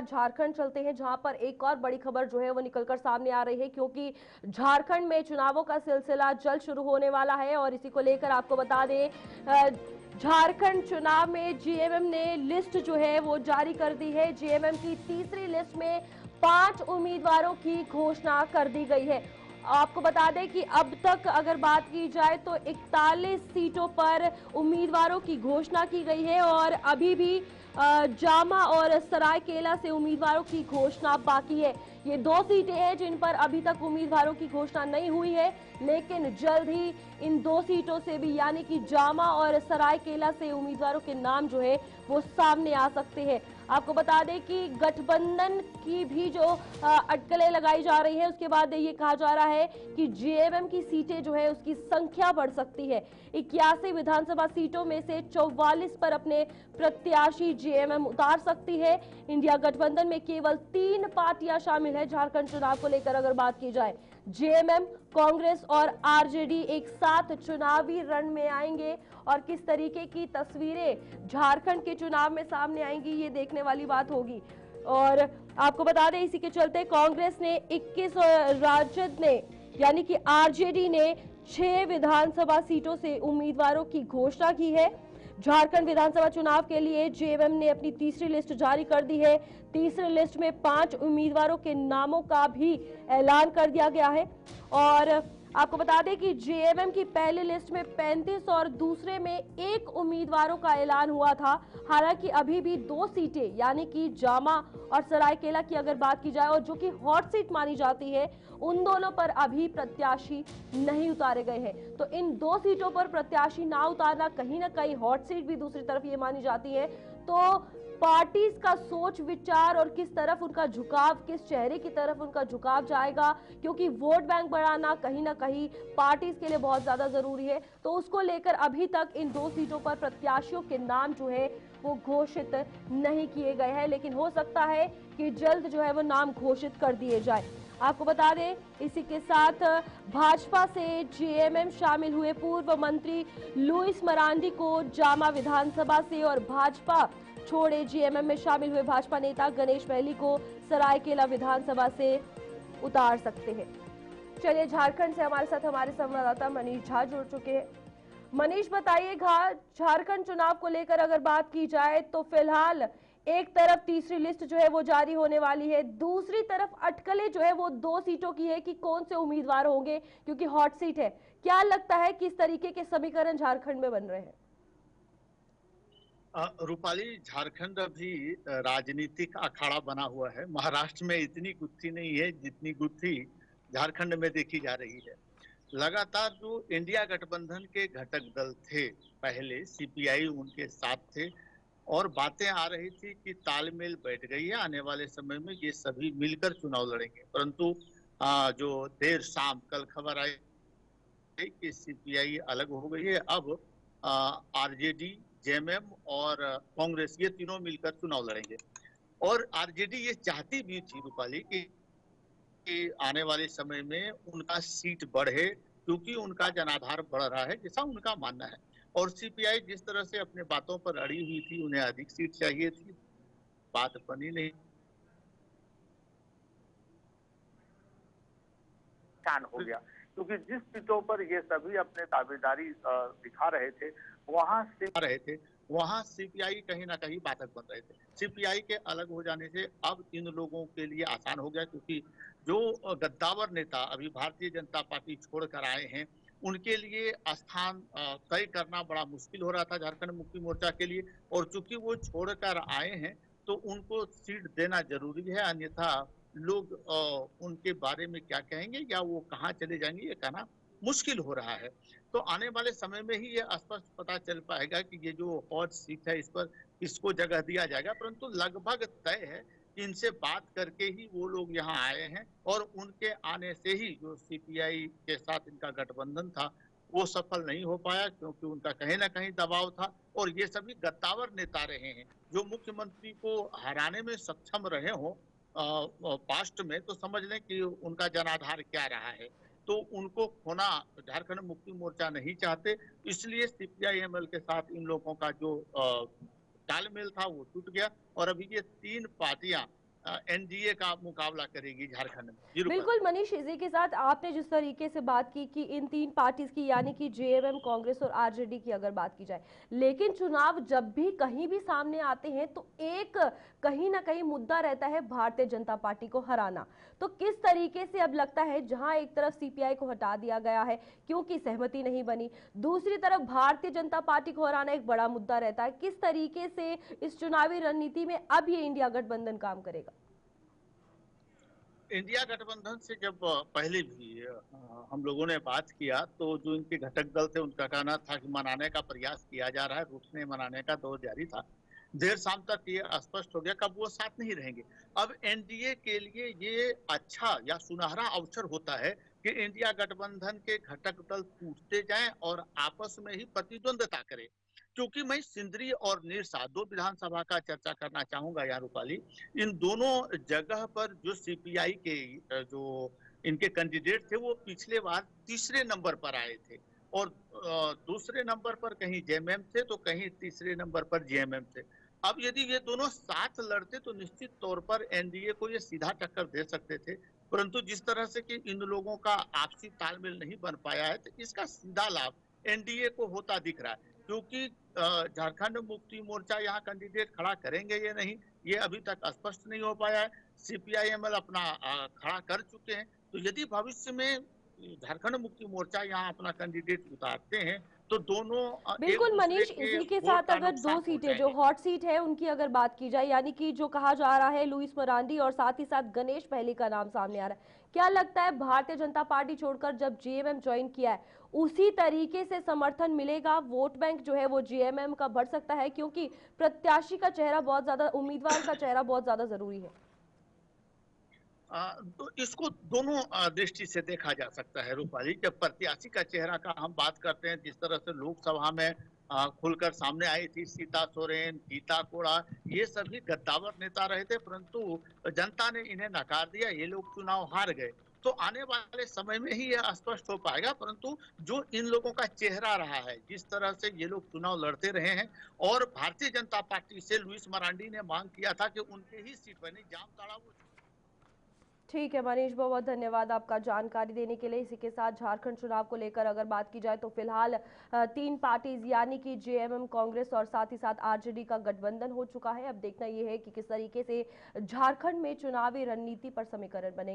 बाद झारखंड चलते हैं, जहां पर एक और बड़ी खबर जो है वो निकलकर सामने आ रही है, क्योंकि झारखंड में चुनावों का सिलसिला जल्द शुरू होने वाला है। और इसी को लेकर आपको बता दें, झारखंड चुनाव में जेएमएम ने लिस्ट जो है वो जारी कर दी है। जेएमएम की तीसरी लिस्ट में 5 उम्मीदवारों की घोषणा कर दी गई है। आपको बता दें कि अब तक अगर बात की जाए तो 41 सीटों पर उम्मीदवारों की घोषणा की गई है और अभी भी जामा और सरायकेला से उम्मीदवारों की घोषणा बाकी है। ये 2 सीटें हैं जिन पर अभी तक उम्मीदवारों की घोषणा नहीं हुई है, लेकिन जल्द ही इन 2 सीटों से भी, यानी कि जामा और सरायकेला से उम्मीदवारों के नाम जो है वो सामने आ सकते हैं। आपको बता दें कि गठबंधन की भी जो अटकलें लगाई जा रही है, उसके बाद ये कहा जा रहा है कि जेएमएम की सीटें जो है उसकी संख्या बढ़ सकती है। 81 विधानसभा सीटों में से 44 पर अपने प्रत्याशी जेएमएम उतार सकती है। इंडिया गठबंधन में केवल 3 पार्टियां शामिल है झारखंड चुनाव को लेकर अगर बात की जाए। जेएमएम, कांग्रेस और आरजेडी एक साथ चुनावी रण में आएंगे और किस तरीके की तस्वीरें झारखंड के चुनाव में सामने आएंगी, ये देखने वाली बात होगी। और आपको बता दें, इसी के चलते कांग्रेस ने 21 और राजद ने, यानी कि आरजेडी ने 6 विधानसभा सीटों से उम्मीदवारों की घोषणा की है। झारखंड विधानसभा चुनाव के लिए जेएमएम ने अपनी तीसरी लिस्ट जारी कर दी है। तीसरी लिस्ट में 5 उम्मीदवारों के नामों का भी ऐलान कर दिया गया है। और आपको बता दें कि जेएमएम की पहली लिस्ट में 35 और दूसरे में 1 उम्मीदवारों का ऐलान हुआ था। हालांकि अभी भी 2 सीटें, यानी कि जामा और सरायकेला की अगर बात की जाए, और जो कि हॉट सीट मानी जाती है, उन दोनों पर अभी प्रत्याशी नहीं उतारे गए हैं। तो इन 2 सीटों पर प्रत्याशी ना उतारना कहीं ना कहीं, हॉट सीट भी दूसरी तरफ ये मानी जाती है, तो पार्टीज का सोच विचार और किस तरफ उनका झुकाव, किस चेहरे की तरफ उनका झुकाव जाएगा, क्योंकि वोट बैंक बढ़ाना कहीं ना कहीं पार्टीज के लिए बहुत ज्यादा जरूरी है। तो उसको लेकर अभी तक इन 2 सीटों पर प्रत्याशियों के नाम जो है वो घोषित नहीं किए गए हैं, लेकिन हो सकता है कि जल्द जो है वो नाम घोषित कर दिए जाए। आपको बता दें, इसी के साथ भाजपा से जेएमएम शामिल हुए पूर्व मंत्री लुइस मरांडी को जामा विधानसभा से और भाजपा छोड़े जेएमएम में शामिल हुए भाजपा नेता गणेश महली को सरायकेला विधानसभा से उतार सकते हैं। चलिए, झारखंड से हमारे साथ हमारे संवाददाता मनीष झा जुड़ चुके हैं। मनीष, बताइएगा, झारखंड चुनाव को लेकर अगर बात की जाए तो फिलहाल एक तरफ तीसरी लिस्ट जो है वो जारी होने वाली है, दूसरी तरफ अटकलें जो है वो 2 सीटों की है कि कौन से उम्मीदवार होंगे, क्योंकि हॉट सीट है। क्या लगता है किस तरीके के समीकरण झारखंड में बन रहे हैं? रूपाली, झारखंड अभी राजनीतिक अखाड़ा बना हुआ है। महाराष्ट्र में इतनी गुत्थी नहीं है जितनी गुत्थी झारखंड में देखी जा रही है। लगातार जो इंडिया गठबंधन के घटक दल थे, पहले सीपीआई उनके साथ थे और बातें आ रही थी कि तालमेल बैठ गई है, आने वाले समय में ये सभी मिलकर चुनाव लड़ेंगे। परंतु जो देर शाम कल खबर आई कि सीपीआई अलग हो गई है। अब आरजेडी, जेएमएम और कांग्रेस, ये तीनों मिलकर चुनाव लड़ेंगे। और आरजेडी ये चाहती भी थी रूपाली कि आने वाले समय में उनका सीट बढ़े, क्योंकि उनका जनाधार बढ़ रहा है, जैसा उनका मानना है। और सीपीआई जिस तरह से अपने बातों पर अड़ी हुई थी, उन्हें अधिक सीट चाहिए थी, बात बनी नहीं। हो गया, क्योंकि जिस सीटों पर ये सभी अपने दावेदारी दिखा रहे थे वहां सीपीआई कहीं ना कहीं बाधक बन रहे थे। सीपीआई के अलग हो जाने से अब इन लोगों के लिए आसान हो गया, क्योंकि जो गद्दावर नेता अभी भारतीय जनता पार्टी छोड़कर आए हैं, उनके लिए स्थान तय करना बड़ा मुश्किल हो रहा था झारखंड मुक्ति मोर्चा के लिए। और चूंकि वो छोड़कर आए हैं तो उनको सीट देना जरूरी है, अन्यथा लोग उनके बारे में क्या कहेंगे या वो कहाँ चले जाएंगे, ये कहना मुश्किल हो रहा है। तो आने वाले समय में ही ये स्पष्ट पता चल पाएगा कि ये जो हॉट सीट है इस पर किसको जगह दिया जाएगा। परंतु लगभग तय है कि इनसे बात करके ही वो लोग यहाँ आए हैं, और उनके आने से ही जो सीपीआई के साथ इनका गठबंधन था वो सफल नहीं हो पाया, क्योंकि उनका कहीं ना कहीं दबाव था। और ये सभी गद्दावर नेता रहे हैं जो मुख्यमंत्री को हराने में सक्षम रहे हो पास्ट में, तो समझ लें कि उनका जनाधार क्या रहा है। तो उनको खोना झारखंड मुक्ति मोर्चा नहीं चाहते, इसलिए सीपीआई-एमएल के साथ इन लोगों का जो तालमेल था वो टूट गया। और अभी ये 3 पार्टियां एनडीए का मुकाबला करेगी झारखंड में। जी रूपा। बिल्कुल मनीष, इसी के साथ आपने जिस तरीके से बात की कि इन तीन पार्टीज की यानी कि जेएमएम, कांग्रेस और आरजेडी की अगर बात की जाए, लेकिन चुनाव जब भी कहीं भी सामने आते हैं तो एक कहीं ना कहीं मुद्दा रहता है भारतीय जनता पार्टी को हराना। तो किस तरीके से अब लगता है, जहां एक तरफ सीपीआई को हटा दिया गया है क्योंकि सहमति नहीं बनी, दूसरी तरफ भारतीय जनता पार्टी को हराना एक बड़ा मुद्दा रहता है, किस तरीके से इस चुनावी रणनीति में अब ये इंडिया गठबंधन काम करेगा? इंडिया गठबंधन से जब पहले भी हम लोगों ने बात किया तो जो इनके घटक दल थे उनका कहना था कि मनाने का प्रयास किया जा रहा है, रूठने मनाने का दौर जारी था। देर शाम तक ये स्पष्ट हो गया कब वो साथ नहीं रहेंगे। अब एनडीए के लिए ये अच्छा या सुनहरा अवसर होता है कि इंडिया गठबंधन के घटक दल टूटते जाएं और आपस में ही प्रतिद्वंदता करें। क्योंकि मैं सिंदरी और निरसा दो विधानसभा का चर्चा करना चाहूंगा यहाँ रूपाली। इन दोनों जगह पर जो सीपीआई के जो इनके कैंडिडेट थे वो पिछले बार तीसरे नंबर पर आए थे और दूसरे नंबर पर कहीं जेएमएम थे तो कहीं तीसरे नंबर पर जेएमएम थे। अब यदि ये दोनों साथ लड़ते तो निश्चित तौर पर एनडीए को ये सीधा टक्कर दे सकते थे, परंतु जिस तरह से कि इन लोगों का आपसी तालमेल नहीं बन पाया है तो इसका सीधा लाभ एनडीए को होता दिख रहा है। क्योंकि झारखंड मुक्ति मोर्चा यहाँ कैंडिडेट खड़ा करेंगे या नहीं ये अभी तक स्पष्ट नहीं हो पाया है। सीपीआईएमएल अपना खड़ा कर चुके हैं। तो यदि भविष्य में झारखंड मुक्ति मोर्चा यहाँ अपना कैंडिडेट उतारते हैं तो दोनों एक बिल्कुल दूसरे मनीष, के इसी के वोट साथ का अगर दो नुकसान सीटें जो पहुंचाएंगे। हॉट सीट है उनकी अगर बात की जाए, यानी कि जो कहा जा रहा है लुइस मरांडी और साथ ही साथ गणेश पहले का नाम सामने आ रहा है, क्या लगता है भारतीय जनता पार्टी छोड़कर जब जेएमएम ज्वाइन किया है उसी तरीके से समर्थन मिलेगा, वोट बैंक जो है वो जेएमएम का बढ़ सकता है? क्योंकि प्रत्याशी का चेहरा बहुत ज्यादा, उम्मीदवार का चेहरा बहुत ज्यादा जरूरी है। तो इसको दोनों दृष्टि से देखा जा सकता है रूपाली। जब प्रत्याशी का चेहरा का हम बात करते हैं, जिस तरह से लोकसभा में खुलकर सामने आई थी सीता सोरेन, गीता कोड़ा, ये सभी गद्दावर नेता रहे थे, परंतु जनता ने इन्हें नकार दिया, ये लोग चुनाव हार गए। तो आने वाले समय में ही यह स्पष्ट हो पाएगा, परंतु जो इन लोगों का चेहरा रहा है, जिस तरह से ये लोग चुनाव लड़ते रहे हैं और भारतीय जनता पार्टी से लुइस मरांडी ने मांग किया था कि उनके ही सीट बनी जामताड़ा वो। ठीक है मनीष, बहुत बहुत धन्यवाद आपका जानकारी देने के लिए। इसी के साथ झारखंड चुनाव को लेकर अगर बात की जाए तो फिलहाल तीन पार्टीज यानी कि जेएमएम, कांग्रेस और साथ ही साथ आरजेडी का गठबंधन हो चुका है। अब देखना यह है कि किस तरीके से झारखंड में चुनावी रणनीति पर समीकरण बनेंगे।